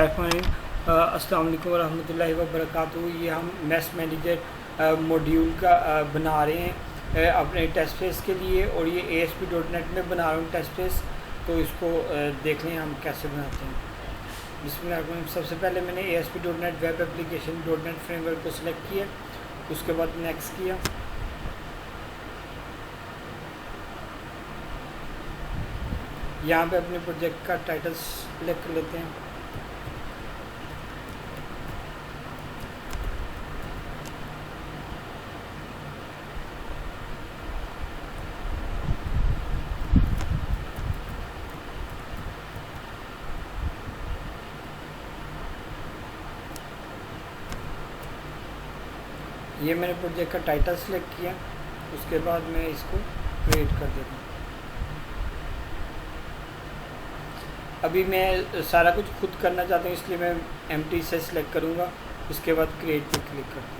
अस्सलाम वालेकुम रहमतुल्लाहि व बरकातहू। ये हम मैस मैनेजर मॉड्यूल का बना रहे हैं अपने टेस्ट फेस के लिए, और ये ASP.NET में बना रहा हूँ टेस्ट फेस। तो इसको देख लें हम कैसे बनाते हैं। बिस्मिल्लाह। सबसे पहले मैंने ASP.NET web application .NET framework को सिलेक्ट किया, उसके बाद नेक्स्ट किया। यहाँ पे अपने प्रोजेक्ट का टाइटल सिलेक्ट कर लेते हैं। ये मैंने प्रोजेक्ट का टाइटल सिलेक्ट किया, उसके बाद मैं इसको क्रिएट कर देता हूँ। अभी मैं सारा कुछ खुद करना चाहता हूँ, इसलिए मैं एम्प्टी से सिलेक्ट करूँगा, उसके बाद क्रिएट पे क्लिक करता हूँ।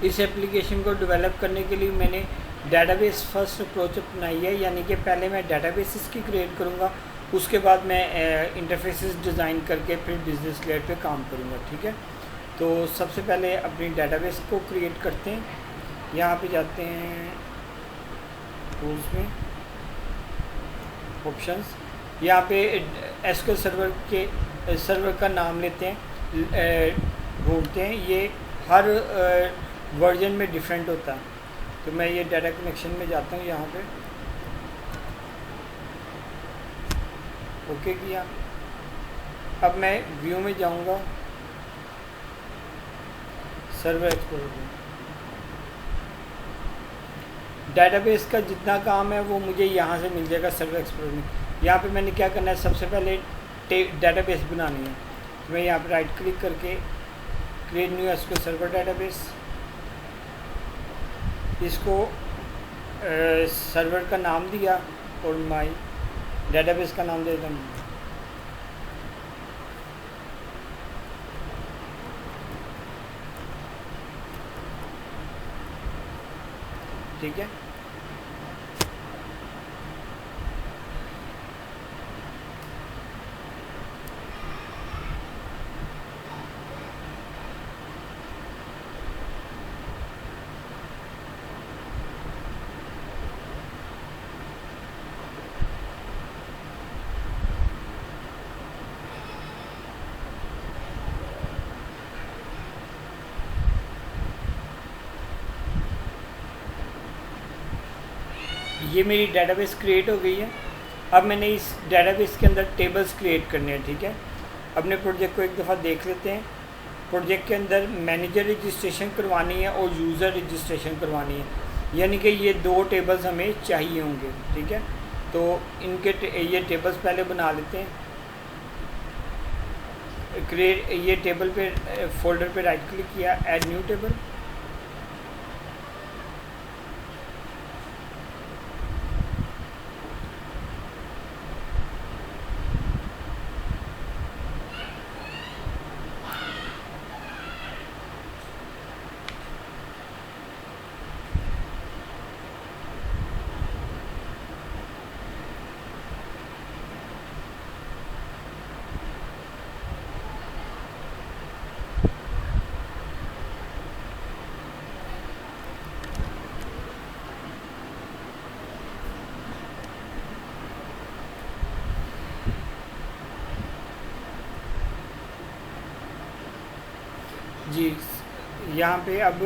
इस एप्लीकेशन को डेवलप करने के लिए मैंने डेटाबेस फर्स्ट अप्रोच अपनाई है, यानी कि पहले मैं डेटाबेसेस की क्रिएट करूँगा, उसके बाद मैं इंटरफेसेस डिज़ाइन करके फिर बिजनेस लेयर पे काम करूँगा। ठीक है, तो सबसे पहले अपनी डेटाबेस को क्रिएट करते हैं। यहाँ पे जाते हैं टूल्स में, ऑप्शंस, यहाँ पे SQL सर्वर का नाम लेते हैं, ढूंढते हैं। ये हर वर्जन में डिफरेंट होता है, तो मैं ये डाटा कनेक्शन में जाता हूँ। यहाँ पे ओके किया। अब मैं व्यू में जाऊँगा, सर्वर एक्सप्लोरर। डेटाबेस का जितना काम है वो मुझे यहाँ से मिल जाएगा सर्वर एक्सप्लोरर में। यहाँ पे मैंने क्या करना है, सबसे पहले डेटाबेस बनानी है। तो मैं यहाँ पे राइट क्लिक करके create new SQL server database, इसको सर्वर का नाम दिया और माई डेटाबेस का नाम दे देता हूँ। ठीक है, ये मेरी डेटाबेस क्रिएट हो गई है। अब मैंने इस डेटाबेस के अंदर टेबल्स क्रिएट करने हैं। ठीक है, अपने प्रोजेक्ट को एक दफ़ा देख लेते हैं। प्रोजेक्ट के अंदर मैनेजर रजिस्ट्रेशन करवानी है और यूज़र रजिस्ट्रेशन करवानी है, यानी कि ये दो टेबल्स हमें चाहिए होंगे। ठीक है, तो इनके ये टेबल्स पहले बना लेते हैं। क्रिएट ये टेबल पे फोल्डर पे राइट क्लिक किया, ऐड न्यू टेबल। जी, यहाँ पे अब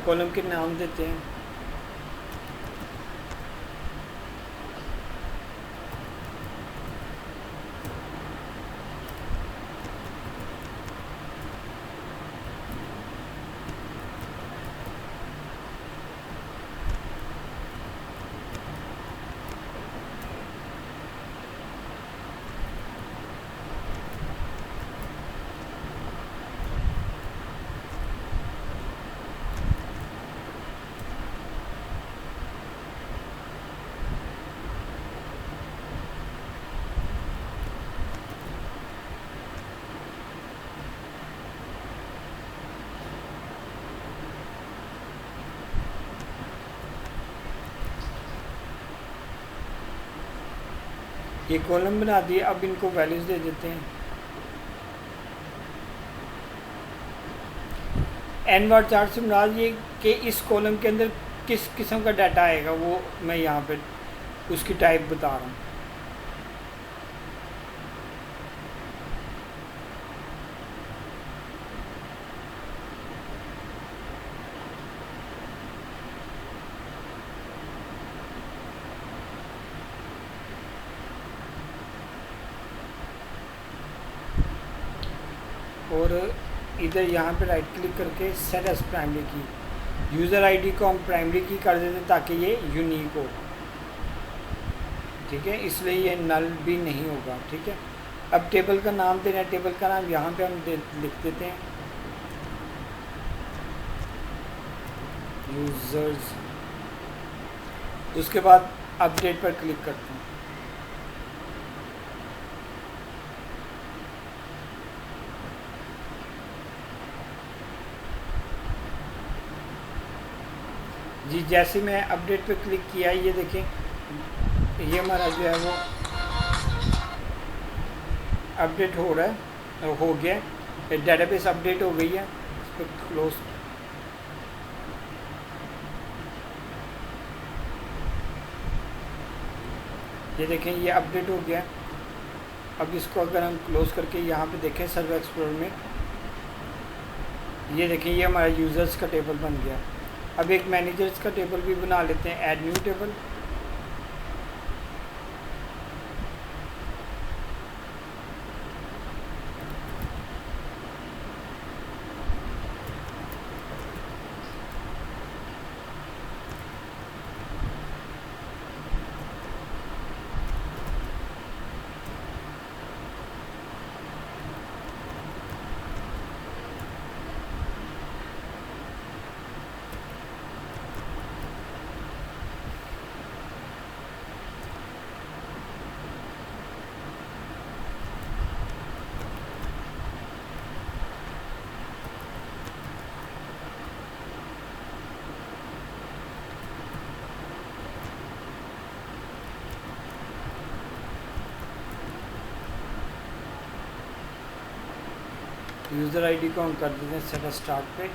कॉलम के नाम देते हैं। ये कॉलम बना दिए, अब इनको वैल्यूज दे देते हैं। एन बार चार्ट से मुराद ये कि इस कॉलम के अंदर किस किस्म का डाटा आएगा, वो मैं यहाँ पे उसकी टाइप बता रहा हूँ। और इधर यहाँ पे राइट क्लिक करके सेट एज प्राइमरी की, यूज़र आईडी को हम प्राइमरी की कर देते हैं ताकि ये यूनिक हो, ठीक है, इसलिए ये नल भी नहीं होगा, ठीक है। अब टेबल का नाम देना है, टेबल का नाम यहाँ पे हम लिख देते हैं यूज़र्स। उसके बाद अपडेट पर क्लिक करते हैं। जी, जैसे मैं अपडेट पे क्लिक किया, ये देखें ये हमारा जो है वो अपडेट हो रहा है, हो गया, डेटाबेस अपडेट हो गई है। इस पर क्लोज, ये देखें ये अपडेट हो गया। अब इसको अगर हम क्लोज करके यहाँ पे देखें सर्वर एक्सप्लोरर में, ये देखें ये हमारा यूज़र्स का टेबल बन गया। अब एक मैनेजर्स का टेबल भी बना लेते हैं, add new table. User ID को हम कर देते हैं सेट स्टार्ट पे,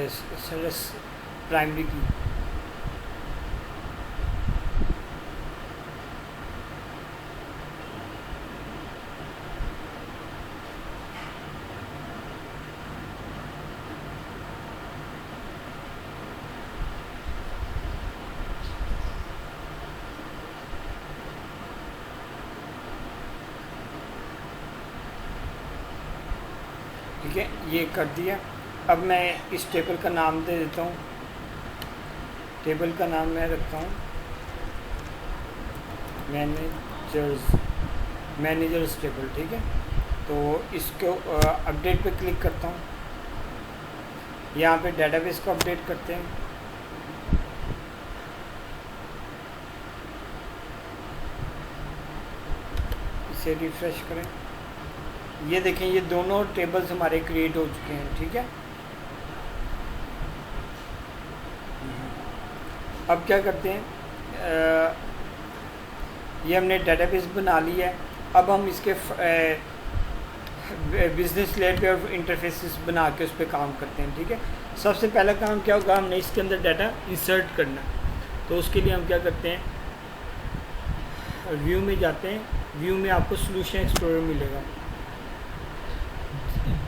सेट प्राइमरी की। ठीक है, ये कर दिया। अब मैं इस टेबल का नाम दे देता हूँ, टेबल का नाम मैं रखता हूँ मैनेजर्स टेबल, ठीक है। तो इसको अपडेट पे क्लिक करता हूँ, यहाँ पे डेटाबेस को अपडेट करते हैं। इसे रिफ्रेश करें, ये देखें ये दोनों टेबल्स हमारे क्रिएट हो चुके हैं, ठीक है। अब क्या करते हैं, ये हमने डेटाबेस बना लिया है। अब हम इसके बिजनेस लेयर पे और इंटरफेसेस बना के उस पर काम करते हैं, ठीक है। सबसे पहला काम क्या होगा, हमने इसके अंदर डाटा इंसर्ट करना है। तो उसके लिए हम क्या करते हैं, व्यू में जाते हैं, व्यू में आपको सॉल्यूशन एक्सप्लोरर मिलेगा।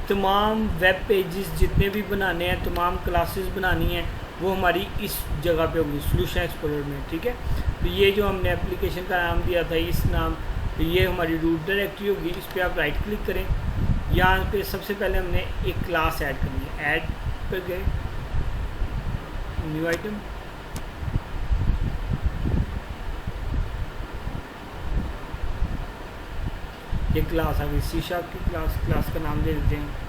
तमाम वेब पेजेस जितने भी बनाने हैं, तमाम क्लासेस बनानी हैं, वो हमारी इस जगह पे होगी सोल्यूशन एक्सप्लोरर में। ठीक है, तो ये जो हमने एप्लीकेशन का नाम दिया था इस नाम, तो ये हमारी रूट डायरेक्टरी होगी। इस पर आप राइट क्लिक करें, यहाँ पे सबसे पहले हमने एक क्लास ऐड करनी है। ऐड पर गए, न्यू आइटम, ये क्लास आ गई सी शार्प की क्लास। क्लास का नाम दे देते हैं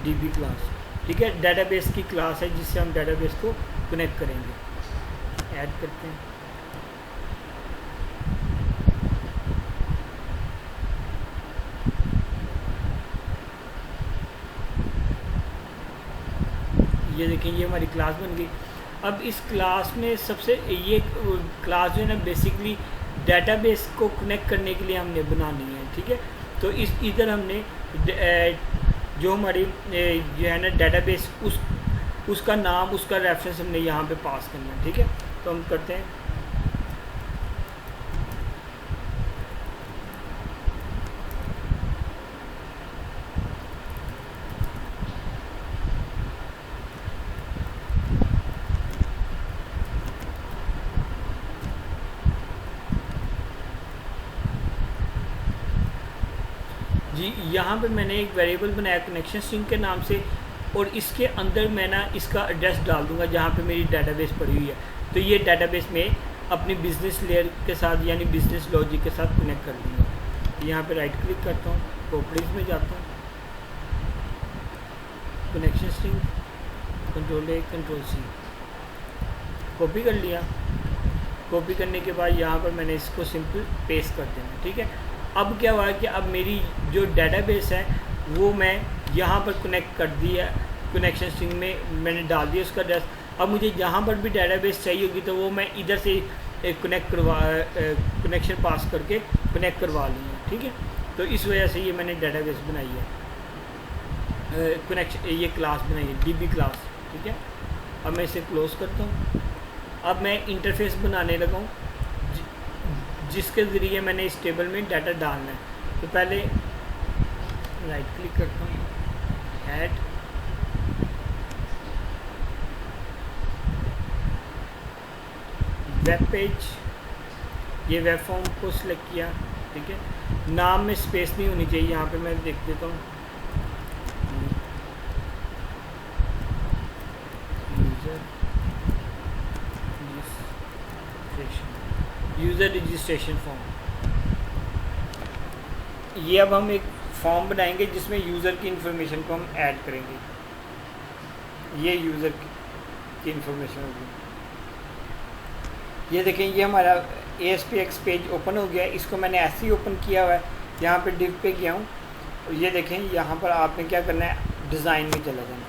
डीबी क्लास। ठीक है, डेटाबेस की क्लास है जिससे हम डेटाबेस को कनेक्ट करेंगे। ऐड करते हैं, ये देखें ये हमारी क्लास बन गई। अब इस क्लास में सबसे ये क्लास जो है ना बेसिकली डेटाबेस को कनेक्ट करने के लिए हमने बनानी है। ठीक है, तो इस इधर हमने जो हमारी जो है ना डेटाबेस उसका नाम, उसका रेफरेंस हमने यहाँ पे पास करना है। ठीक है, तो हम करते हैं जी, यहाँ पे मैंने एक वेरिएबल बनाया कनेक्शन स्ट्रिंग के नाम से, और इसके अंदर मैं ना इसका एड्रेस डाल दूंगा जहाँ पे मेरी डेटाबेस पड़ी हुई है। तो ये डेटाबेस में अपनी बिजनेस लेयर के साथ यानी बिजनेस लॉजिक के साथ कनेक्ट कर लूँगा। यहाँ पे राइट क्लिक करता हूँ, प्रॉपर्टीज में जाता हूँ, connection string, control A control C, copy कर लिया। कॉपी करने के बाद यहाँ पर मैंने इसको सिंपल पेस्ट कर देना। ठीक है, अब क्या हुआ है कि अब मेरी जो डेटाबेस है वो मैं यहाँ पर कनेक्ट कर दी है, कनेक्शन स्ट्रिंग में मैंने डाल दिया उसका एड्रेस। अब मुझे जहाँ पर भी डेटाबेस चाहिए होगी तो वो मैं इधर से कनेक्शन पास करके कनेक्ट करवा ली है। ठीक है, तो इस वजह से ये मैंने डेटाबेस बनाई है, कनेक्शन ये क्लास बनाई है डीबी क्लास। ठीक है, अब मैं इसे क्लोज करता हूँ। अब मैं इंटरफेस बनाने लगा हूँ जिसके ज़रिए मैंने इस टेबल में डाटा डालना है। तो पहले राइट क्लिक करता हूँ, ऐड, वेब पेज, ये वेब फॉर्म को सिलेक्ट किया। ठीक है, नाम में स्पेस नहीं होनी चाहिए, यहाँ पे मैं देख देता हूँ यूज़र रजिस्ट्रेशन फॉर्म। ये अब हम एक फॉर्म बनाएंगे जिसमें यूज़र की इंफॉर्मेशन को हम ऐड करेंगे। ये यूज़र की इंफॉर्मेशन होगी। ये देखें ये हमारा ASPX पेज ओपन हो गया है। इसको मैंने ऐसे ही ओपन किया हुआ है, यहाँ पे डिव पे गया हूँ। और ये देखें यहाँ पर आपने क्या करना है, डिज़ाइन में चला जाना।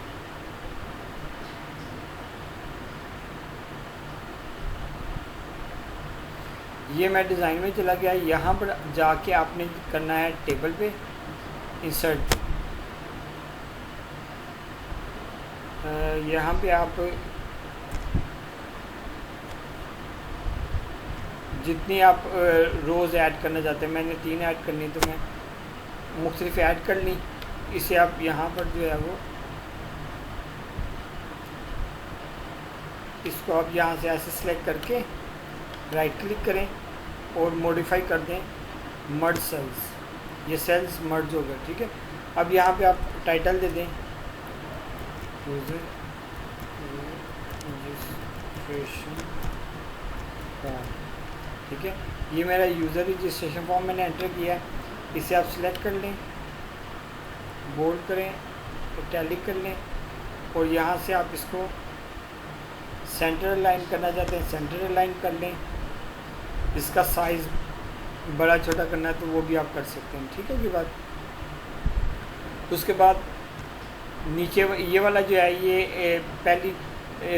ये मैं डिज़ाइन में चला गया। यहाँ पर जाके आपने करना है टेबल पे इंसर्ट। यहाँ पे आप जितनी आप रोज़ ऐड करना चाहते हैं, मैंने 3 ऐड करनी, तो मैं मुख्तलिफ ऐड कर ली। इसे आप यहाँ पर जो है वो इसको आप यहाँ से ऐसे सिलेक्ट करके राइट क्लिक करें और मॉडिफाई कर दें मर्ज सेल्स। ये सेल्स मर्ज हो गए। ठीक है, अब यहाँ पे आप टाइटल दे दें यूज़र रजिस्ट्रेशन फॉर्म। ठीक है, ये मेरा यूज़र रजिस्ट्रेशन फॉर्म मैंने एंटर किया है। इसे आप सिलेक्ट कर लें, बोल्ड करें, इटैलिक कर लें, और यहाँ से आप इसको सेंटर अलाइन करना चाहते हैं सेंटर अलाइन कर लें। इसका साइज़ बड़ा छोटा करना है तो वो भी आप कर सकते हैं। ठीक है की बात। उसके बाद नीचे ये वाला जो है ये पहली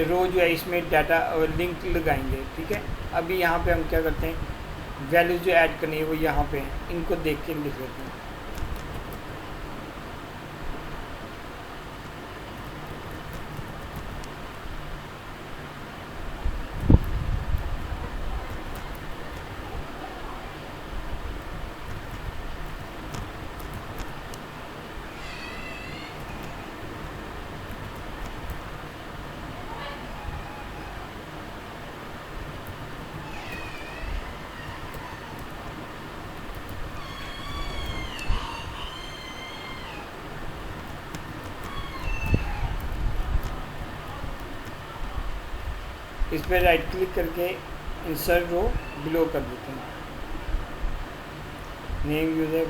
रो जो है इसमें डाटा लिंक लगाएंगे। ठीक है, अभी यहाँ पे हम क्या करते हैं, वैल्यूज जो ऐड करनी है वो यहाँ पे हैं, इनको देख के लिख लेते हैं। इस पर राइट क्लिक करके इंसर्ट रो बिलो कर देते हैं। नेम यूज़र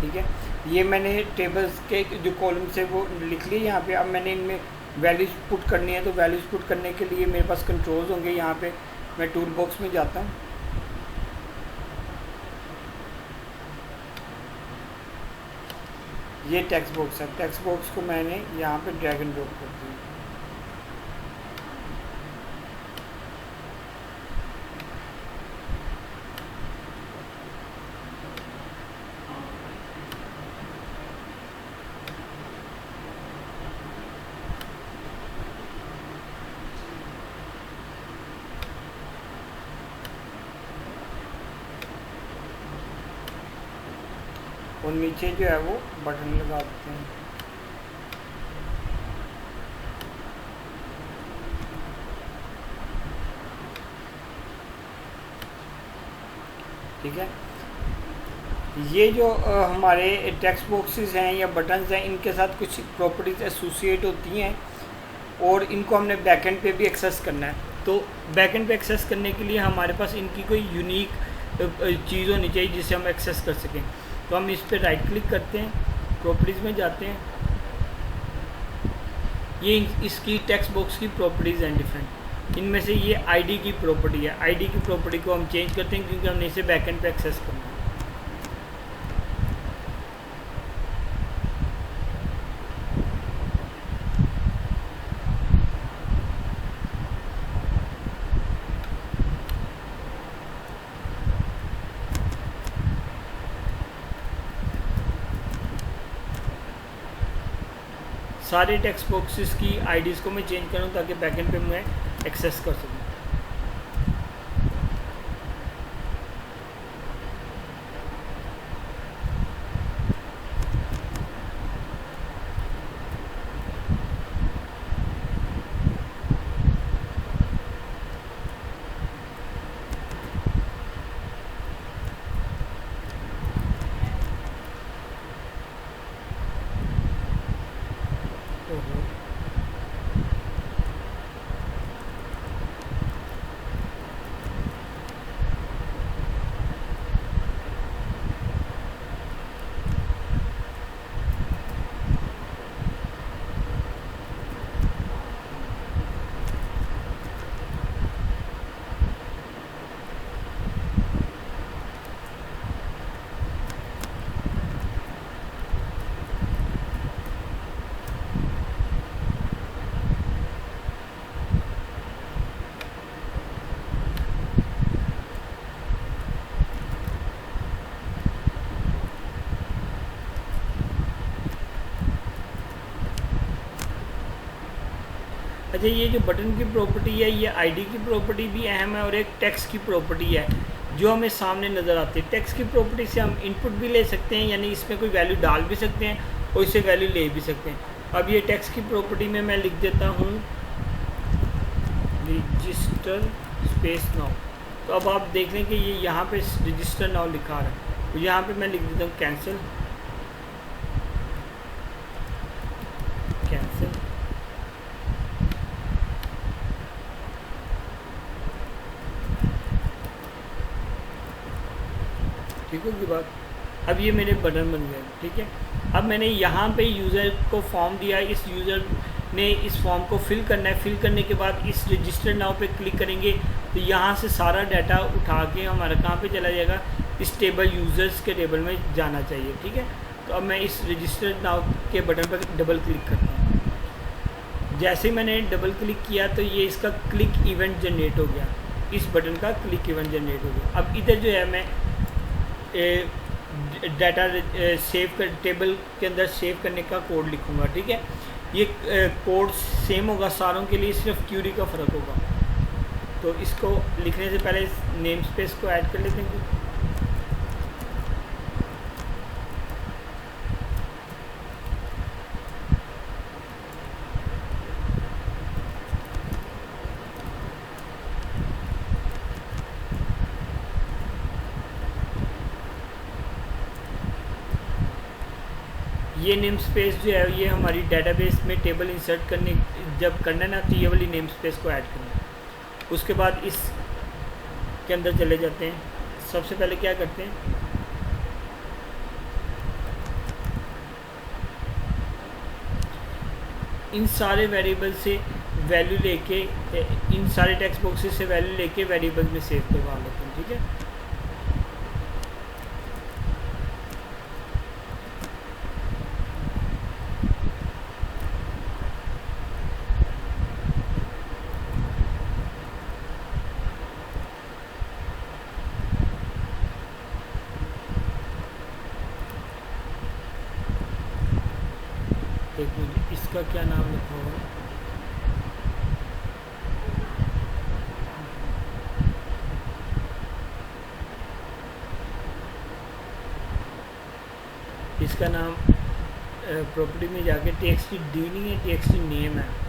ठीक है। ये मैंने टेबल्स के जो कॉलम्स है वो लिख लिए यहाँ पे। अब मैंने इनमें वैल्यूज़ पुट करनी है, तो वैल्यूज़ पुट करने के लिए मेरे पास कंट्रोल्स होंगे। यहाँ पे मैं टूल बॉक्स में जाता हूँ, ये टेक्स्ट बॉक्स है। टेक्स्ट बॉक्स को मैंने यहाँ पे ड्रैग एंड ड्रॉप कर दिया। और नीचे जो है वो बटन लगा देते हैं। ठीक है। ये जो हमारे टेक्स्ट बॉक्सेस हैं या बटन्स हैं, इनके साथ कुछ प्रॉपर्टीज़ एसोसिएट होती हैं और इनको हमने बैकएंड पे भी एक्सेस करना है। तो बैकएंड पे एक्सेस करने के लिए हमारे पास इनकी कोई यूनिक चीज़ होनी चाहिए जिसे हम एक्सेस कर सकें। तो हम इस पर राइट क्लिक करते हैं, प्रॉपर्टीज़ में जाते हैं। ये इसकी टेक्स्ट बॉक्स की प्रॉपर्टीज़ हैं डिफरेंट। इनमें से ये आईडी की प्रॉपर्टी है। आईडी की प्रॉपर्टी को हम चेंज करते हैं क्योंकि हमने इसे बैकएंड पे एक्सेस करना है। सारे टेक्स्ट बॉक्सेस की आईडीज़ को मैं चेंज करूँ ताकि बैकएंड पे मैं एक्सेस कर सकूँ। अच्छा, ये जो बटन की प्रॉपर्टी है ये आईडी की प्रॉपर्टी भी अहम है और एक टेक्स्ट की प्रॉपर्टी है जो हमें सामने नज़र आती है। टेक्स्ट की प्रॉपर्टी से हम इनपुट भी ले सकते हैं, यानी इसमें कोई वैल्यू डाल भी सकते हैं और इससे वैल्यू ले भी सकते हैं। अब ये टेक्स्ट की प्रॉपर्टी में मैं लिख देता हूँ रजिस्टर स्पेस नाउ। तो अब आप देख लें कि ये यहाँ पे रजिस्टर नाउ लिखा रहा है, तो यहाँ पे मैं लिख देता हूँ कैंसिल। ठीक होगी बात। अब ये मेरे बटन बन गए। ठीक है। अब मैंने यहाँ पे यूज़र को फॉर्म दिया, इस यूज़र ने इस फॉर्म को फिल करना है। फिल करने के बाद इस रजिस्टर नाउ पे क्लिक करेंगे तो यहाँ से सारा डाटा उठा के हमारा कहाँ पे चला जाएगा, इस टेबल यूज़र्स के टेबल में जाना चाहिए। ठीक है। तो अब मैं इस रजिस्टर नाउ के बटन पर डबल क्लिक करता हूँ। जैसे ही मैंने डबल क्लिक किया तो ये इसका क्लिक इवेंट जनरेट हो गया, इस बटन का क्लिक इवेंट जनरेट हो गया। अब इधर जो है मैं डाटा सेव कर टेबल के अंदर सेव करने का कोड लिखूँगा। ठीक है। ये कोड सेम होगा सारों के लिए, सिर्फ क्यूरी का फ़र्क होगा। तो इसको लिखने से पहले नेम स्पेस को ऐड कर लेते हैं। ये नेम स्पेस जो है ये हमारी डेटाबेस में टेबल इंसर्ट करने जब करना ना तो ये वाली नेम स्पेस को ऐड करना है। उसके बाद इस के अंदर चले जाते हैं। सबसे पहले क्या करते हैं, इन सारे वेरिएबल से वैल्यू लेके, इन सारे टेक्स्ट बॉक्सेस से वैल्यू लेके वेरिएबल में सेव करवा लेते हैं। ठीक है, एक मिनट, इसका क्या नाम लिखा हुआ है? इसका नाम प्रॉपर्टी में जाके टीएक्सटी डी नहीं है, टीएक्सटी नेम है।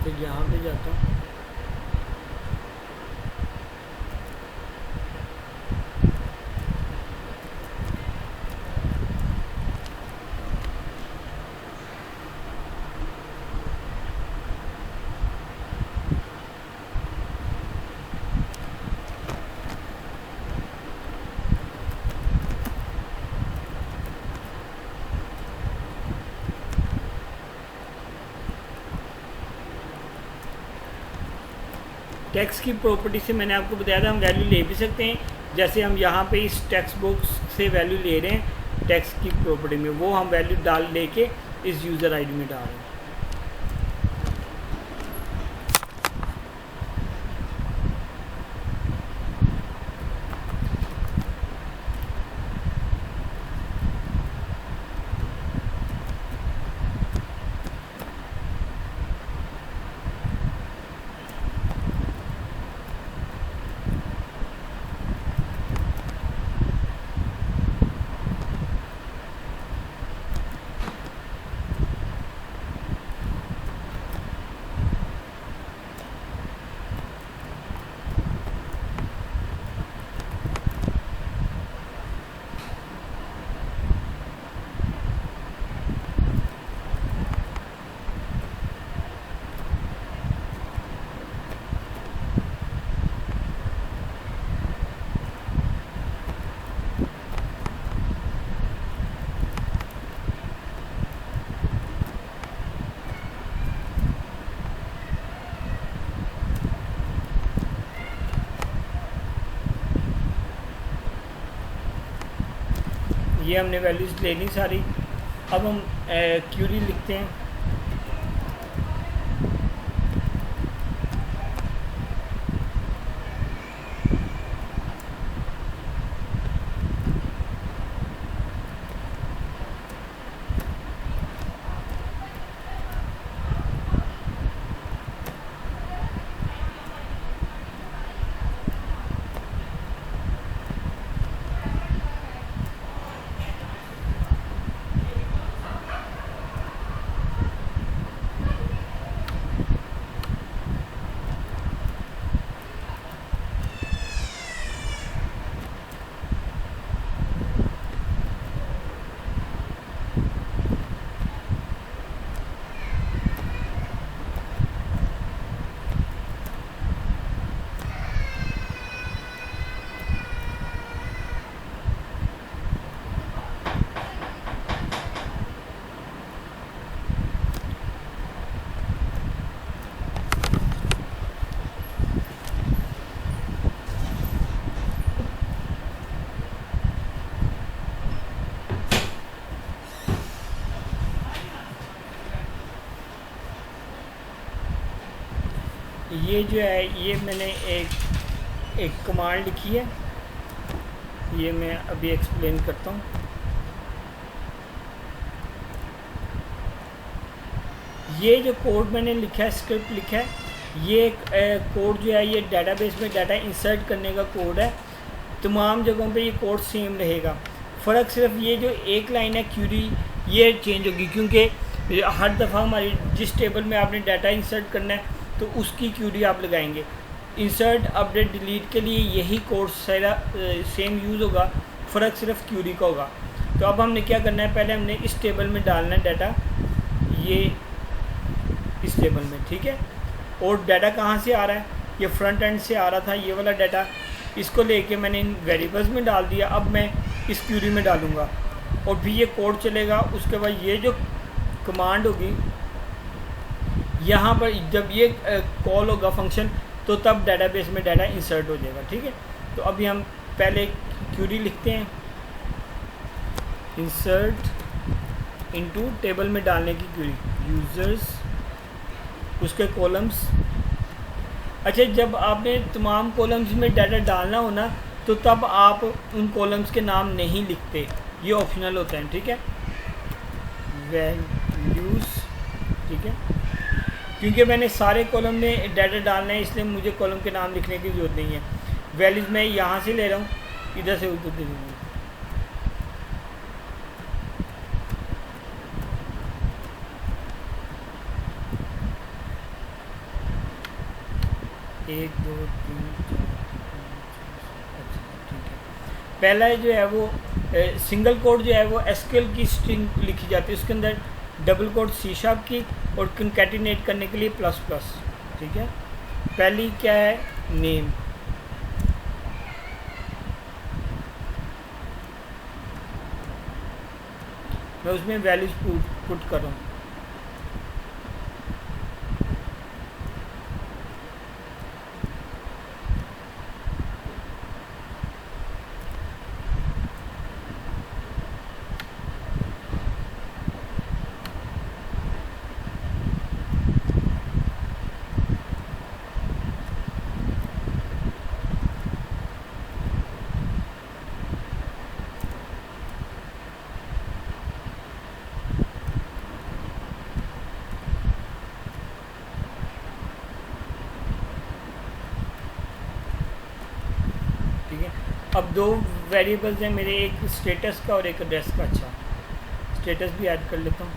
तो यहाँ पे जाता हूँ, टेक्स्ट की प्रॉपर्टी से मैंने आपको बताया था हम वैल्यू ले भी सकते हैं। जैसे हम यहाँ पे इस टेक्स्ट बॉक्स से वैल्यू ले रहे हैं टेक्स्ट की प्रॉपर्टी में, वो हम वैल्यू डाल लेके इस यूज़र आईडी में डाल रहे हैं। ये हमने वैल्यूज़ ले ली सारी। अब हम क्यूरी लिखते हैं। ये जो है ये मैंने एक कमांड लिखी है, ये मैं अभी एक्सप्लेन करता हूँ। ये जो कोड मैंने लिखा है, स्क्रिप्ट लिखा है, ये कोड जो है ये डेटाबेस में डाटा इंसर्ट करने का कोड है। तमाम जगहों पे ये कोड सेम रहेगा। फ़र्क सिर्फ ये जो एक लाइन है क्यूरी ये चेंज होगी, क्योंकि हर दफ़ा हमारी जिस टेबल में आपने डाटा इंसर्ट करना है तो उसकी क्यूरी आप लगाएंगे। इंसर्ट अपडेट डिलीट के लिए यही कोड सारा सेम यूज़ होगा, फ़र्क सिर्फ क्यूरी का होगा। तो अब हमने क्या करना है, पहले हमने इस टेबल में डालना है डाटा, ये इस टेबल में, ठीक है। और डाटा कहाँ से आ रहा है, ये फ्रंट एंड से आ रहा था ये वाला डाटा, इसको लेके मैंने इन वेरिएबल्स में डाल दिया। अब मैं इस क्यूरी में डालूँगा और फिर ये कोड चलेगा। उसके बाद ये जो कमांड होगी यहाँ पर जब ये कॉल होगा फंक्शन, तो तब डाटाबेस में डाटा इंसर्ट हो जाएगा, ठीक है। तो अभी हम पहले क्यूरी लिखते हैं, इंसर्ट इनटू टेबल में डालने की क्यूरी, यूज़र्स, उसके कॉलम्स। अच्छा, जब आपने तमाम कॉलम्स में डाटा डालना हो ना, तो तब आप उन कॉलम्स के नाम नहीं लिखते, ये ऑप्शनल होता है, ठीक है। वैल्यूज़, ठीक है, क्योंकि मैंने सारे कॉलम में डाटा डालना है इसलिए मुझे कॉलम के नाम लिखने की ज़रूरत नहीं है। वैल्यूज़ मैं यहाँ से ले रहा हूँ, इधर से उधर दे दूँगा। एक, दो, तीन, चार, अच्छा, ठीक है। पहला जो है वो सिंगल कोड जो है वो एसक्यूएल की स्ट्रिंग लिखी जाती है, उसके अंदर डबल कोड सी शार्प की और कंकैटिनेट करने के लिए प्लस प्लस, ठीक है। पहली क्या है, नेम, मैं उसमें वैल्यूज पुट कर रहा हूँ। अब दो वेरिएबल्स हैं मेरे, एक स्टेटस का और एक एड्रेस का। अच्छा, स्टेटस भी ऐड कर लेता हूँ।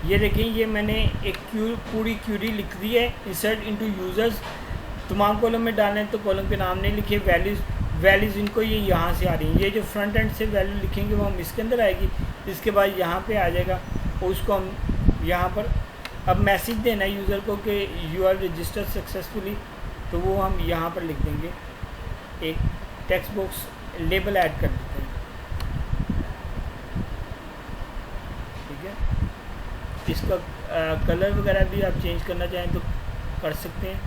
ये देखें, ये मैंने एक पूरी क्यूरी लिख दी है, इंसर्ट इनटू यूज़र्स। तमाम कॉलम में डालना है तो कॉलम के नाम नहीं लिखे, वैल्यूज़ इनको ये यहाँ से आ रही हैं। ये जो फ्रंट एंड से वैल्यू लिखेंगे वो हम इसके अंदर आएगी, इसके बाद यहाँ पे आ जाएगा और उसको हम यहाँ पर अब मैसेज देना है यूज़र को कि यू आर रजिस्टर्ड सक्सेसफुली, तो वो हम यहाँ पर लिख देंगे। एक टेक्स्ट बॉक्स लेबल ऐड कर देते हैं, ठीक है। इसका कलर वगैरह भी आप चेंज करना चाहें तो कर सकते हैं।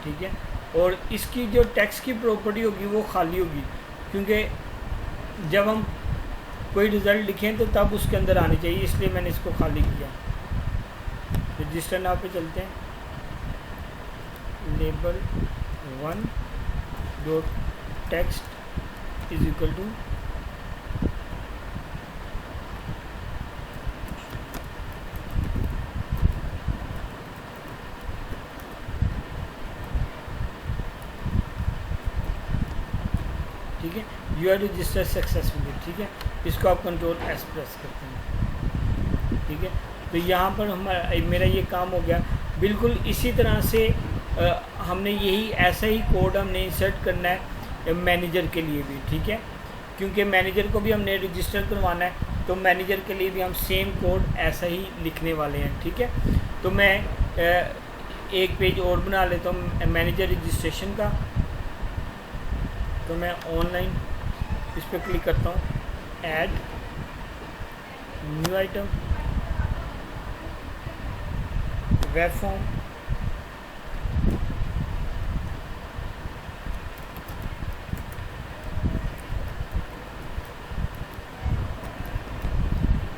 ठीक है, और इसकी जो टेक्स्ट की प्रॉपर्टी होगी वो खाली होगी, क्योंकि जब हम कोई रिज़ल्ट लिखें तो तब उसके अंदर आनी चाहिए, इसलिए मैंने इसको खाली किया। रजिस्टर नाव पे चलते हैं, label 1 dot text is equal to ठीक है, यू आर रजिस्टर्ड सक्सेसफुली। ठीक है, इसको आप कंट्रोल एस प्रेस करते हैं। ठीक है, तो यहाँ पर हमारा मेरा ये काम हो गया। बिल्कुल इसी तरह से हमने यही ऐसा ही कोड हमने इंसर्ट करना है मैनेजर के लिए भी। ठीक है, क्योंकि मैनेजर को भी हमने रजिस्टर करवाना है, तो मैनेजर के लिए भी हम सेम कोड ऐसा ही लिखने वाले हैं। ठीक है, तो मैं एक पेज और बना लेता हूँ मैनेजर रजिस्ट्रेशन का। तो मैं ऑनलाइन इस पर क्लिक करता हूँ, add new item, web form,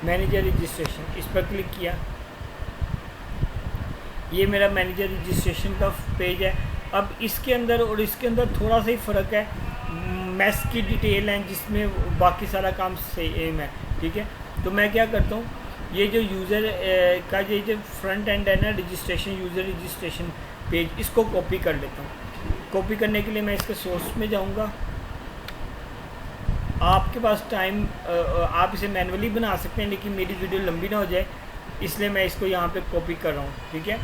manager registration, इस पर क्लिक किया। ये मेरा मैनेजर रजिस्ट्रेशन का पेज है। अब इसके अंदर और इसके अंदर थोड़ा सा ही फ़र्क है, मैस की डिटेल है जिसमें बाकी सारा काम सेम है, ठीक है। तो मैं क्या करता हूँ, ये जो यूज़र का ये जो फ्रंट एंड है ना, रजिस्ट्रेशन, यूज़र रजिस्ट्रेशन पेज, इसको कॉपी कर लेता हूँ। कॉपी करने के लिए मैं इसके सोर्स में जाऊँगा। आपके पास टाइम, आप इसे मैनुअली बना सकते हैं, लेकिन मेरी वीडियो लंबी ना हो जाए इसलिए मैं इसको यहाँ पे कॉपी कर रहा हूँ, ठीक है।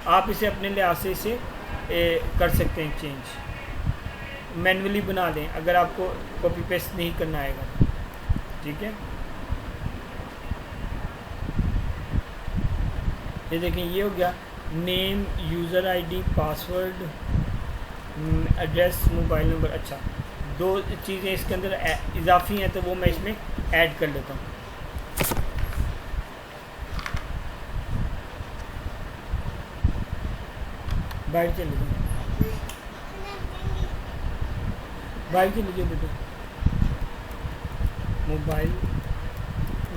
आप इसे अपने लिहाज से इसे कर सकते हैं चेंज, मैनुअली बना दें अगर आपको कॉपी पेस्ट नहीं करना आएगा, ठीक है। ये देखें, ये हो गया name, user ID, password, address, mobile number. अच्छा, 2 चीज़ें इसके अंदर इजाफी हैं तो वो मैं इसमें ऐड कर लेता हूँ। बाहर चले जाओ, बाहर चले जाओ बेटा। मोबाइल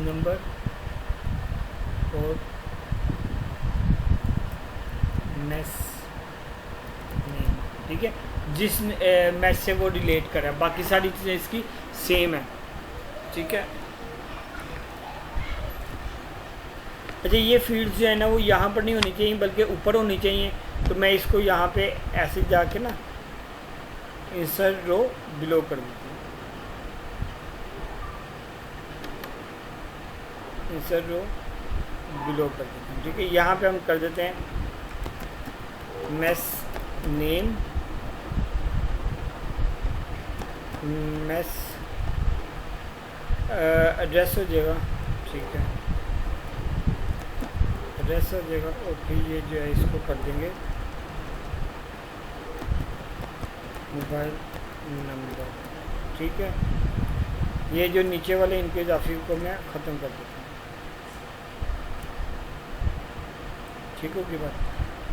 नंबर और मैस नेम, ठीक है, जिस मैस से वो रिलेट कर रहा है। बाकी सारी चीज़ें इसकी सेम है, ठीक है। अच्छा, ये फील्ड जो है ना वो यहाँ पर नहीं होनी चाहिए बल्कि ऊपर होनी चाहिए। तो मैं इसको यहाँ पे ऐसे जाके ना इंसर्ट रो बिलो कर देती हूँ, इंसर्ट रो बिलो कर देती हूँ, ठीक है। यहाँ पे हम कर देते हैं मैस नेम, मैस एड्रेस हो जाएगा, ठीक है, एड्रेस हो जाएगा। और फिर ये जो है इसको कर देंगे मोबाइल नंबर, ठीक है। ये जो नीचे वाले इनके इजाफी को मैं ख़त्म कर देता हूँ, ठीक होगी बात।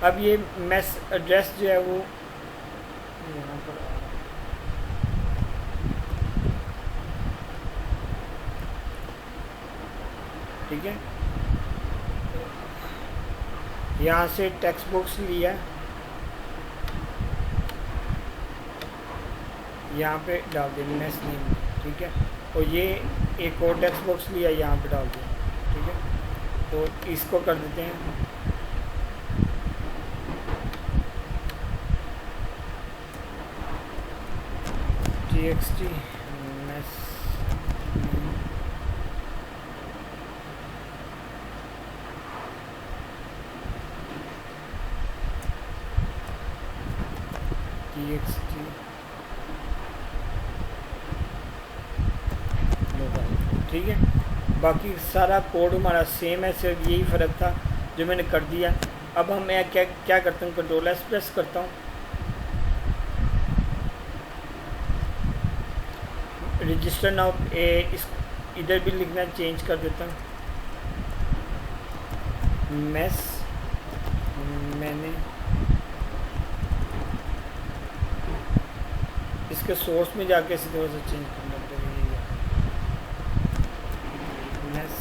अब ये मैस एड्रेस जो है वो यहाँ पर आ रहा है, ठीक है। यहाँ से टेक्स्ट बॉक्स लिया, यहाँ पे डाल दिया मैस नेम, ठीक है। और ये एक और टेक्स्ट बॉक्स लिया, यहाँ पे डाल दिया, ठीक है। तो इसको कर देते हैं txt मैस, txt मोबाइल, ठीक है। बाकी सारा कोड हमारा सेम है, सिर्फ यही फ़र्क था जो मैंने कर दिया। अब हम मैं क्या करता हूँ, कंट्रोल एस प्रेस करता हूँ, रजिस्टर नाउ इस इधर भी लिखना चेंज कर देता हूँ, मैस मैंने इसके सोर्स में जाके इसी तरह से चेंज करना पड़ेगा, मैस,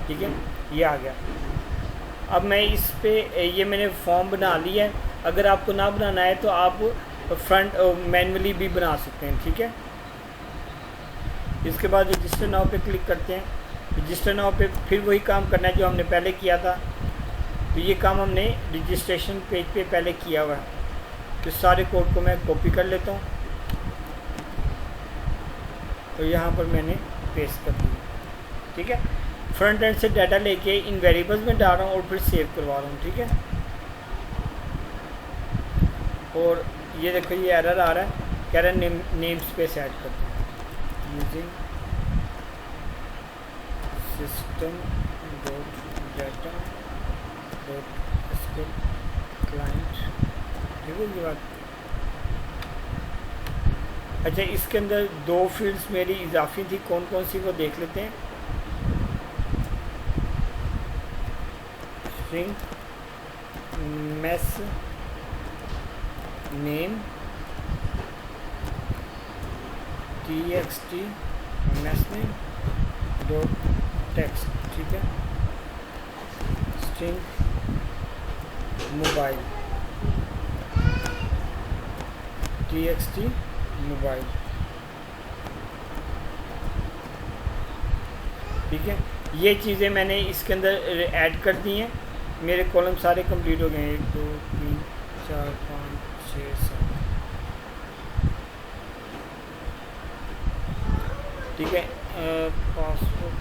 ठीक है, ये आ गया। अब मैं इस पे ये मैंने फॉर्म बना लिया है। अगर आपको ना बनाना है तो आप फ्रंट मैनुअली भी बना सकते हैं, ठीक है। इसके बाद रजिस्टर नाउ पे क्लिक करते हैं। रजिस्टर नाउ पे फिर वही काम करना है जो हमने पहले किया था। तो ये काम हमने रजिस्ट्रेशन पेज पे पहले किया हुआ है। तो सारे कोड को मैं कॉपी कर लेता हूँ तो यहाँ पर मैंने पेस्ट कर दिया, ठीक है। फ्रंट एंड से डाटा लेके इन वेरिएबल्स में डाल रहा हूँ और फिर सेव करवा रहा हूँ, ठीक है। और ये देखो ये एरर आ रहा है, कह रहा है नेम स्पेस ऐड कर दो using system dot data dot client, ठीक है ये बात। अच्छा, इसके अंदर 2 फील्ड्स मेरी इजाफी थी, कौन कौन सी वो देख लेते हैं। String mess name txt mess name dot text, ठीक है। स्ट्रिंग मोबाइल txt मोबाइल, ठीक है। ये चीज़ें मैंने इसके अंदर ऐड कर दी हैं। मेरे कॉलम सारे कंप्लीट हो गए हैं, 1 2 3 4 5 6 7, ठीक है। पासवर्ड,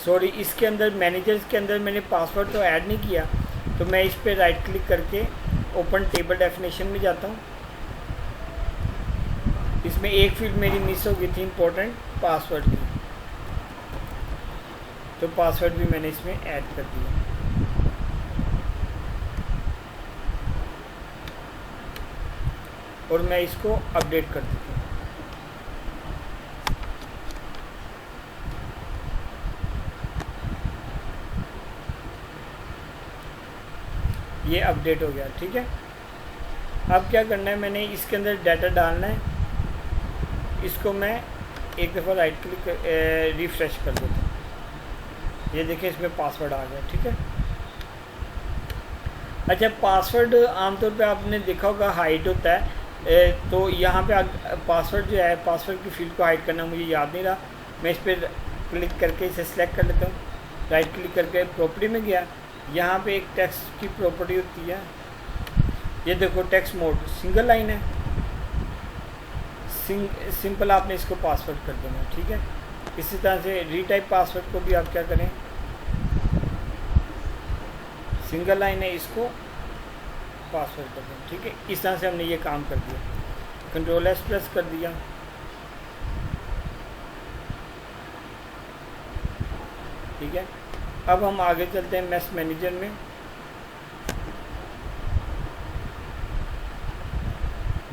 सॉरी, इसके अंदर मैनेजर्स के अंदर मैंने पासवर्ड तो ऐड नहीं किया, तो मैं इस पर राइट क्लिक करके ओपन टेबल डेफिनेशन में जाता हूँ। इसमें एक फील्ड मेरी मिस हो गई थी, इम्पोर्टेंट पासवर्ड की, तो पासवर्ड भी मैंने इसमें ऐड कर दिया। और मैं इसको अपडेट कर देता हूँ। ये अपडेट हो गया, ठीक है। अब क्या करना है, मैंने इसके अंदर डाटा डालना है। इसको मैं एक दफ़ा राइट क्लिक रिफ्रेश कर देता हूँ। ये देखिए इसमें पासवर्ड आ गया, ठीक है। अच्छा, पासवर्ड आमतौर पे आपने देखा होगा हाइड होता है, तो यहाँ पे पासवर्ड जो है, पासवर्ड की फील्ड को हाइड करना मुझे याद नहीं रहा। मैं इस पर क्लिक करके इसे सिलेक्ट कर लेता हूँ। राइट क्लिक करके प्रॉपर्टी में गया, यहाँ पे एक टेक्स्ट की प्रॉपर्टी होती है, ये देखो टेक्स्ट मोड सिंगल लाइन है, सिंपल आपने इसको पासवर्ड कर देना, ठीक है। इसी तरह से रीटाइप पासवर्ड को भी आप क्या करें, सिंगल लाइन है, इसको पासवर्ड कर दें, ठीक है। इस तरह से हमने ये काम कर दिया। Ctrl++ कर दिया, ठीक है। अब हम आगे चलते हैं मेस मैनेजर में।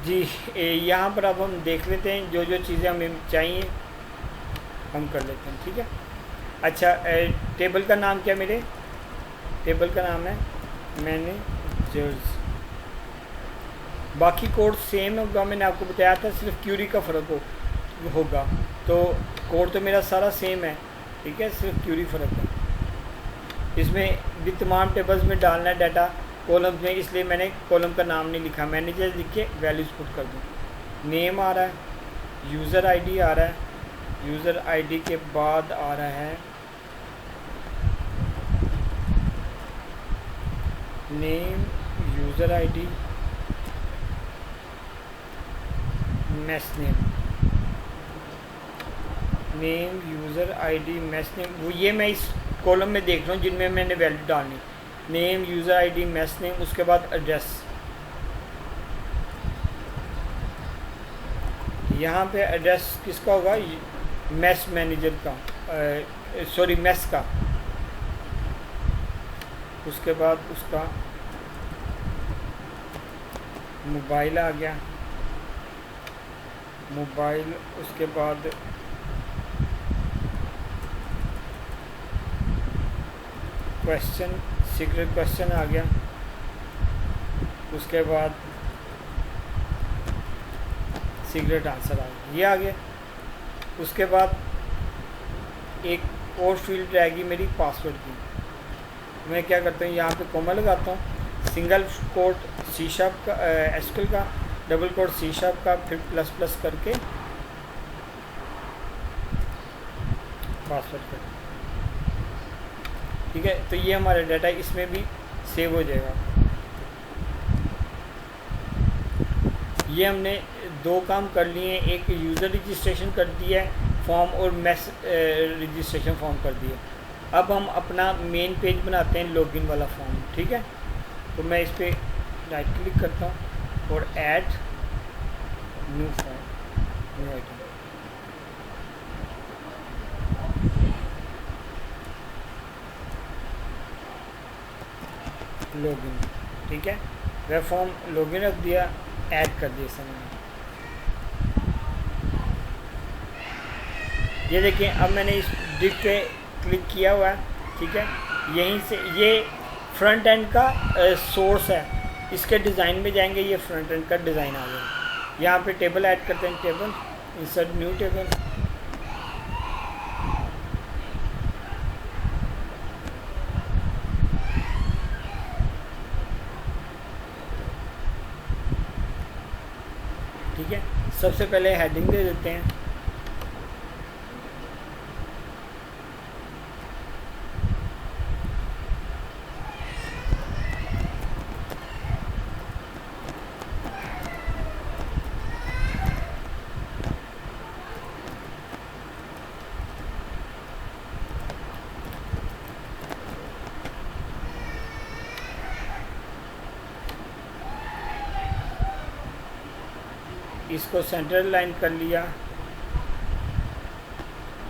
जी, यहाँ पर अब हम देख लेते हैं जो जो चीज़ें हमें चाहिए हम कर लेते हैं, ठीक है। अच्छा, टेबल का नाम क्या, मेरे टेबल का नाम है मैनेजर्स। बाकी कोड सेम होगा, मैंने आपको बताया था, सिर्फ क्यूरी का फ़र्क होगा। तो कोड तो मेरा सारा सेम है, ठीक है, सिर्फ क्यूरी फ़र्क है। इसमें भी तमाम टेबल्स में डालना है डाटा कॉलम्स में, इसलिए मैंने कॉलम का नाम नहीं लिखा, मैनेजर लिख के वैल्यूज़ पुट कर दूँ। नेम आ रहा है, यूज़र आईडी आ रहा है, यूज़र आईडी के बाद आ रहा है name, user ID, mess name, name user ID mess name. वो ये मैं इस कॉलम में देख रहा हूँ जिनमें मैंने वैल्यू डालनी, name user ID mess name, उसके बाद एड्रेस। यहाँ पे एड्रेस किसका होगा, मेस मैनेजर का, सॉरी मेस का। उसके बाद उसका मोबाइल आ गया, मोबाइल, उसके बाद क्वेश्चन, सीक्रेट क्वेश्चन आ गया, उसके बाद सीक्रेट आंसर आ गया, ये आ गया। उसके बाद एक और फील्ड रहेगी मेरी पासवर्ड की। मैं क्या करता हूँ, यहाँ पे कॉमा लगाता हूँ, सिंगल कोट सी शार्प का, एसक्यूएल का, डबल कोट सी शार्प का, फिर ++ करके पासवर्ड कर, ठीक है। तो ये हमारा डाटा इसमें भी सेव हो जाएगा। ये हमने 2 काम कर लिए हैं, एक यूज़र रजिस्ट्रेशन कर दिया है फॉर्म, और मेस रजिस्ट्रेशन फॉर्म कर दिया। अब हम अपना मेन पेज बनाते हैं, लॉगिन वाला फॉर्म, ठीक है। तो मैं इस पर राइट क्लिक करता हूँ और add new form, new item. Login, ठीक है। वेब फॉर्म लॉगिन रख दिया, ऐड कर दिया समय। ये देखिए अब मैंने इस डिक पे क्लिक किया हुआ है, ठीक है। यहीं से ये फ्रंट एंड का सोर्स है, इसके डिज़ाइन में जाएंगे, ये फ्रंट एंड का डिज़ाइन आ गया। यहाँ पे टेबल ऐड करते हैं, टेबल इंसर्ट न्यू टेबल, ठीक है। सबसे पहले हेडिंग दे देते हैं, इसको सेंटर लाइन कर लिया,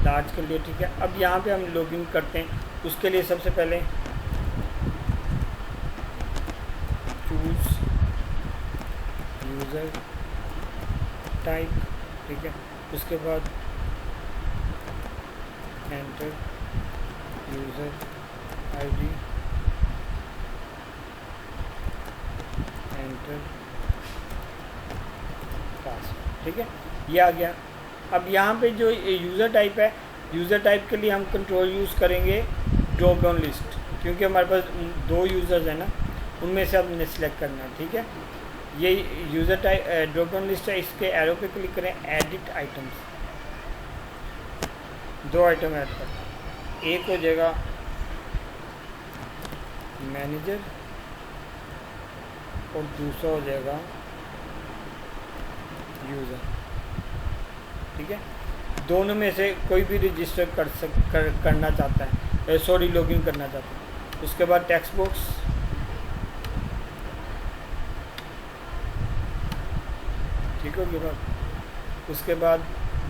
लार्ज कर लिया, ठीक है। अब यहाँ पे हम लॉगिन करते हैं, उसके लिए सबसे पहले चूज यूज़र टाइप, ठीक है। उसके बाद enter user ID, enter password, ठीक है। ये आ गया। अब यहाँ पे जो यूज़र टाइप है, यूज़र टाइप के लिए हम कंट्रोल यूज़ करेंगे ड्रॉप डाउन लिस्ट, क्योंकि हमारे पास 2 यूज़र्स हैं ना, उनमें से हमने सेलेक्ट करना है, ठीक है। ये user type drop down list है, इसके एरो पे क्लिक करें, एडिट आइटम्स, 2 आइटम ऐड कर, एक हो जाएगा मैनेजर और दूसरा हो जाएगा यूज़र, ठीक है। दोनों में से कोई भी रजिस्टर करना चाहता है, सॉरी लॉगिन करना चाहता है। उसके बाद टेक्स्ट बॉक्स, ठीक हो गया बात। उसके बाद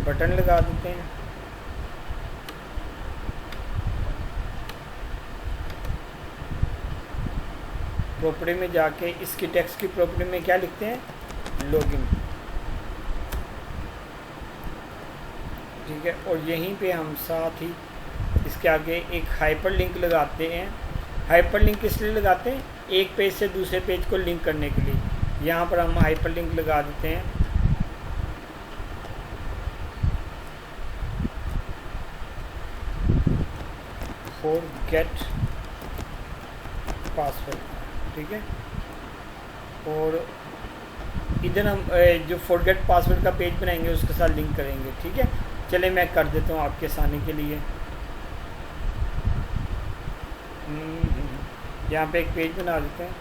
बटन लगा देते हैं, प्रॉपर्टी में जाके इसकी टेक्स्ट की प्रॉपर्टी में क्या लिखते हैं, लॉगिन, ठीक है। और यहीं पे हम साथ ही इसके आगे एक हाइपर लिंक लगाते हैं। हाइपर लिंक किस लिए लगाते हैं, एक पेज से दूसरे पेज को लिंक करने के लिए। यहाँ पर हम हाइपर लिंक लगा देते हैं, फॉरगेट पासवर्ड, ठीक है। और इधर हम जो फॉरगेट पासवर्ड का पेज बनाएंगे उसके साथ लिंक करेंगे, ठीक है। चले मैं कर देता हूँ आपके आसानी के लिए। यहाँ पे एक पेज बना देते हैं,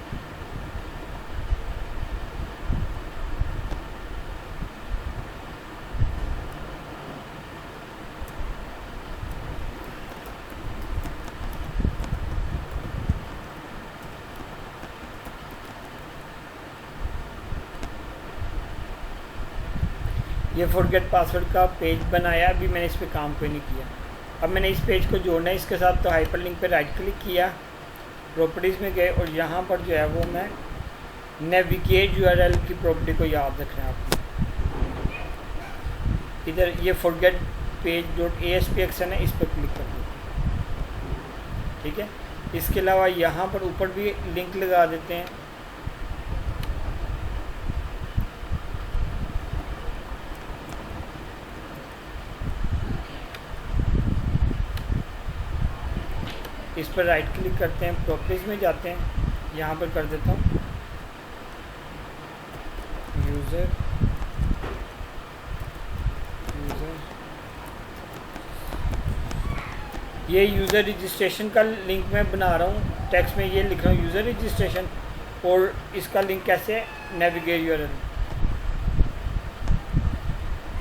ये फॉरगेट पासवर्ड का पेज बनाया। अभी मैंने इस पर काम कोई नहीं किया। अब मैंने इस पेज को जोड़ना है इसके साथ, तो हाइपर लिंक पर राइट क्लिक किया, प्रॉपर्टीज़ में गए और यहाँ पर जो है वो मैं नेविगेट यूआरएल की प्रॉपर्टी को याद रखना है आपको। इधर ये फॉरगेट पेज डॉट ASPXN है, इस पर क्लिक कर देते हैं, ठीक है। इसके अलावा यहाँ पर ऊपर भी लिंक लगा देते हैं, इस पर राइट क्लिक करते हैं, प्रॉपर्टीज़ में जाते हैं, यहाँ पर कर देता हूँ यूज़र ये यूज़र रजिस्ट्रेशन का लिंक मैं बना रहा हूँ। टेक्स्ट में ये लिख रहा हूँ यूज़र रजिस्ट्रेशन, और इसका लिंक कैसे है, नेविगेट यूआरएल।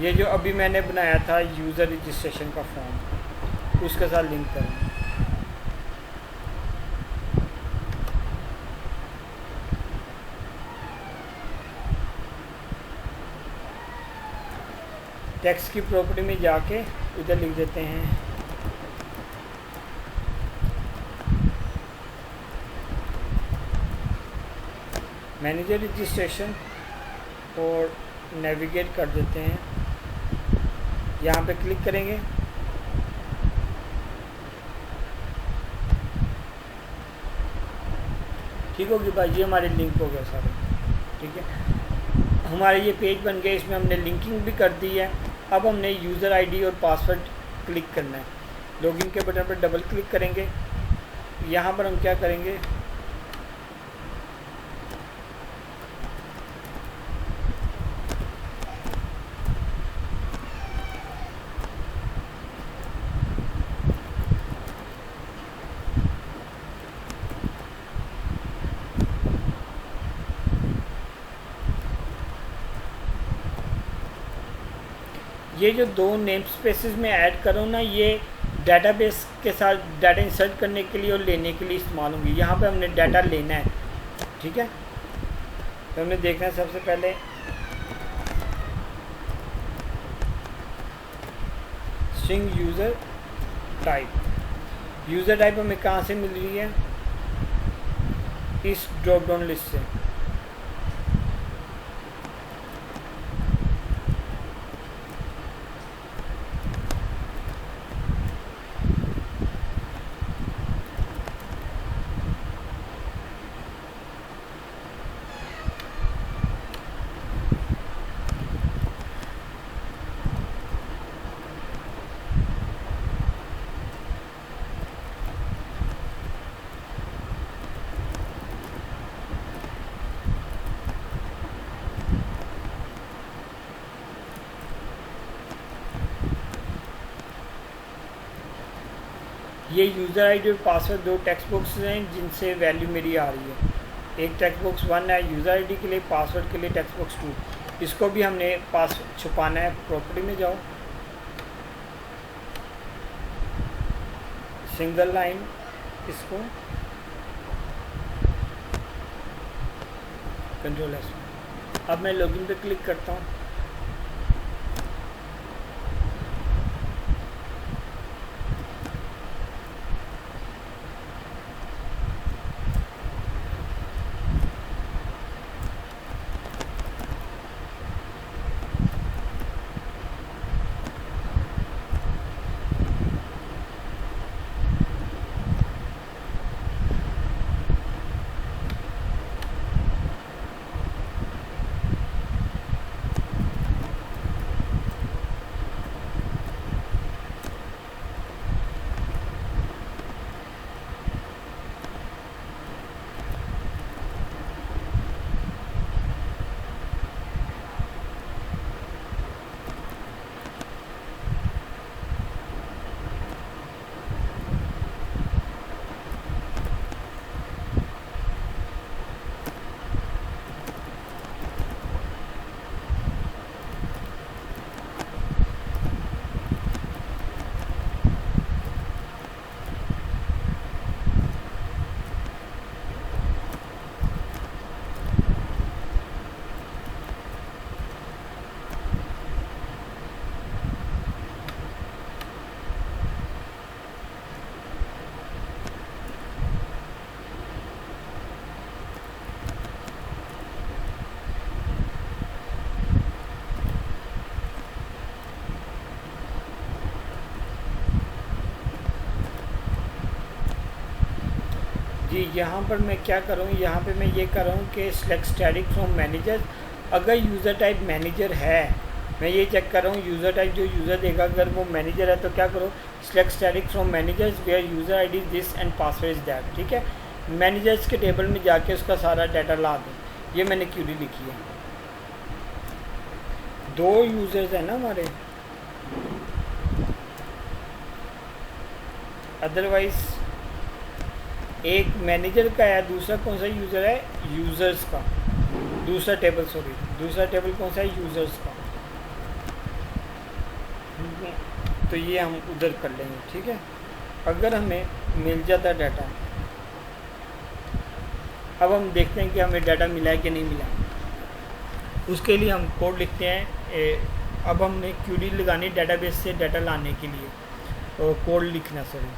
ये जो अभी मैंने बनाया था यूज़र रजिस्ट्रेशन का फॉर्म, उसके साथ लिंक करें। टेक्स्ट की प्रॉपर्टी में जाके उधर लिख देते हैं मैनेजर रजिस्ट्रेशन और नेविगेट कर देते हैं, यहाँ पे क्लिक करेंगे। ठीक होगी भाई, ये हमारे लिंक हो गया सारे। ठीक है, हमारे ये पेज बन गए, इसमें हमने लिंकिंग भी कर दी है। अब हमने यूज़र आईडी और पासवर्ड क्लिक करना है। लॉगिन के बटन पर डबल क्लिक करेंगे। यहाँ पर हम क्या करेंगे, ये जो दो नेम स्पेसेस में ऐड करो ना, ये डेटाबेस के साथ डाटा इंसर्ट करने के लिए और लेने के लिए इस्तेमाल होंगी। यहाँ पे हमने डाटा लेना है। ठीक है, तो हमने देखना है सबसे पहले string user type. User type हमें कहाँ से मिल रही है, इस ड्रॉप डाउन लिस्ट से। ये यूज़र आईडी और पासवर्ड दो टेक्स्ट बॉक्स हैं जिनसे वैल्यू मेरी आ रही है। एक टेक्स्ट बॉक्स 1 है यूज़र आईडी के लिए, पासवर्ड के लिए टेक्स्ट बॉक्स 2। इसको भी हमने पास छुपाना है। प्रॉपर्टी में जाओ, सिंगल लाइन, इसको कंट्रोल एस। अब मैं लॉगिन पे क्लिक करता हूँ। जी, यहाँ पर मैं क्या करूँ, यहाँ पे मैं ये कर रहा हूँ कि सिलेक्ट स्टैटिक फ्रॉम मैनेजर। अगर यूज़र टाइप मैनेजर है, मैं ये चेक कर रहा हूँ यूज़र टाइप जो यूज़र देगा अगर वो मैनेजर है तो क्या करो, select static from managers where user ID this and password is that. ठीक है, मैनेजर्स के टेबल में जाके उसका सारा डाटा ला दूँ। ये मैंने क्यूरी लिखी है। दो यूज़र्स हैं ना हमारे, अदरवाइज़ एक मैनेजर का है, दूसरा कौन सा यूज़र है, यूज़र्स का। दूसरा टेबल कौन सा है, यूज़र्स का। तो ये हम उधर कर लेंगे। ठीक है, अगर हमें मिल जाता डाटा, अब हम देखते हैं कि हमें डाटा मिला है कि नहीं मिला। उसके लिए हम कोड लिखते हैं। अब हमने क्यूरी लगानी डाटाबेस से डाटा लाने के लिए, तो कोड लिखना सर।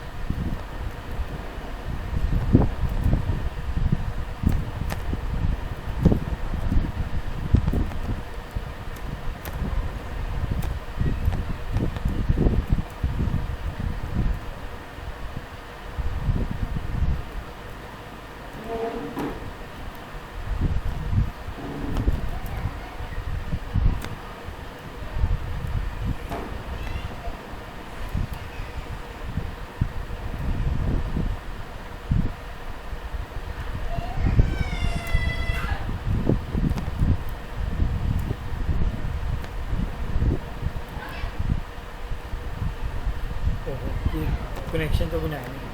कनेक्शन तो बनाया नहीं।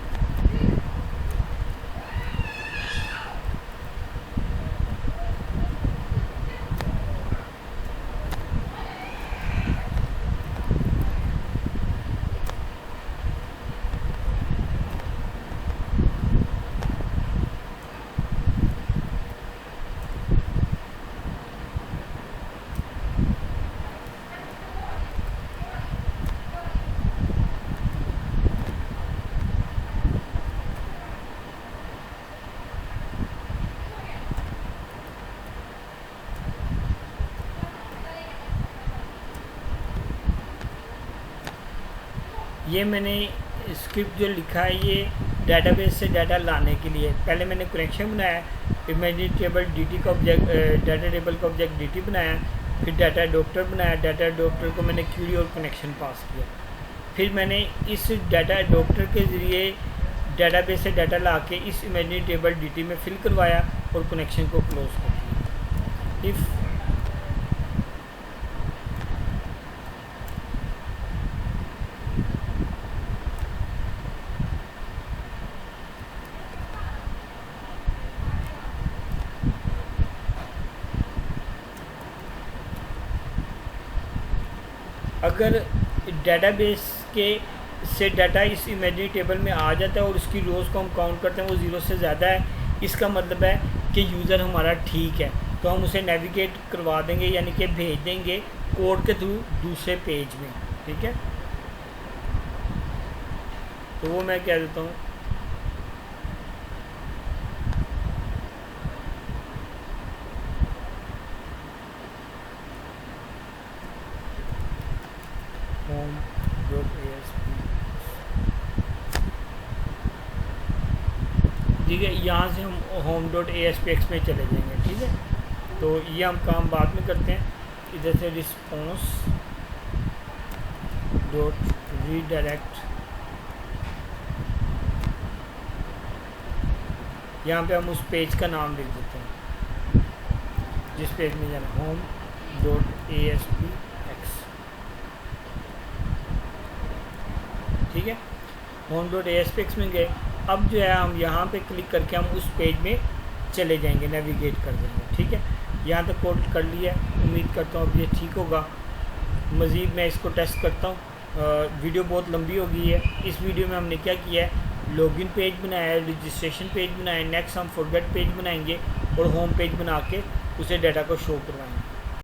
ये मैंने स्क्रिप्ट जो लिखा है ये डेटाबेस से डाटा लाने के लिए। पहले मैंने कनेक्शन बनाया, इमेजिनरी टेबल dt का ऑब्जेक्ट, डाटा टेबल का ऑब्जेक्ट dt बनाया, फिर डाटा डॉक्टर बनाया। डाटा डॉक्टर को मैंने क्यूरी और कनेक्शन पास किया। फिर मैंने इस डाटा डॉक्टर के ज़रिए डेटाबेस से डाटा ला के इस इमेजिनरी टेबल dt में फिल करवाया और कनेक्शन को क्लोज कर दिया। इफ़ अगर डेटाबेस के से डाटा इस इमेजिनरी टेबल में आ जाता है और उसकी रोज़ को हम काउंट करते हैं वो 0 से ज़्यादा है, इसका मतलब है कि यूज़र हमारा ठीक है, तो हम उसे नेविगेट करवा देंगे, यानी कि भेज देंगे कोड के थ्रू दूसरे पेज में। ठीक है, तो वो मैं कह देता हूँ home.asp। ठीक है, यहाँ से हम home.aspx में चले जाएंगे। ठीक है, तो ये हम काम बाद में करते हैं। इधर से रिस्पॉन्स डॉट रीडायरेक्ट, यहाँ पे हम उस पेज का नाम लिख देते हैं जिस पेज में जाना, home.aspx। ठीक है, home.aspx में गए। अब जो है हम यहाँ पे क्लिक करके हम उस पेज में चले जाएंगे, नेविगेट कर देंगे। ठीक है, यहाँ तक कोड कर लिया, उम्मीद करता हूँ अब ये ठीक होगा। मज़ीद मैं इसको टेस्ट करता हूँ। वीडियो बहुत लंबी हो गई है। इस वीडियो में हमने क्या किया है, लॉगिन पेज बनाया है, रजिस्ट्रेशन पेज बनाया है, नेक्स्ट हम फॉरगेट पेज बनाएंगे और होम पेज बना के उसे डाटा को शो करवाएंगे।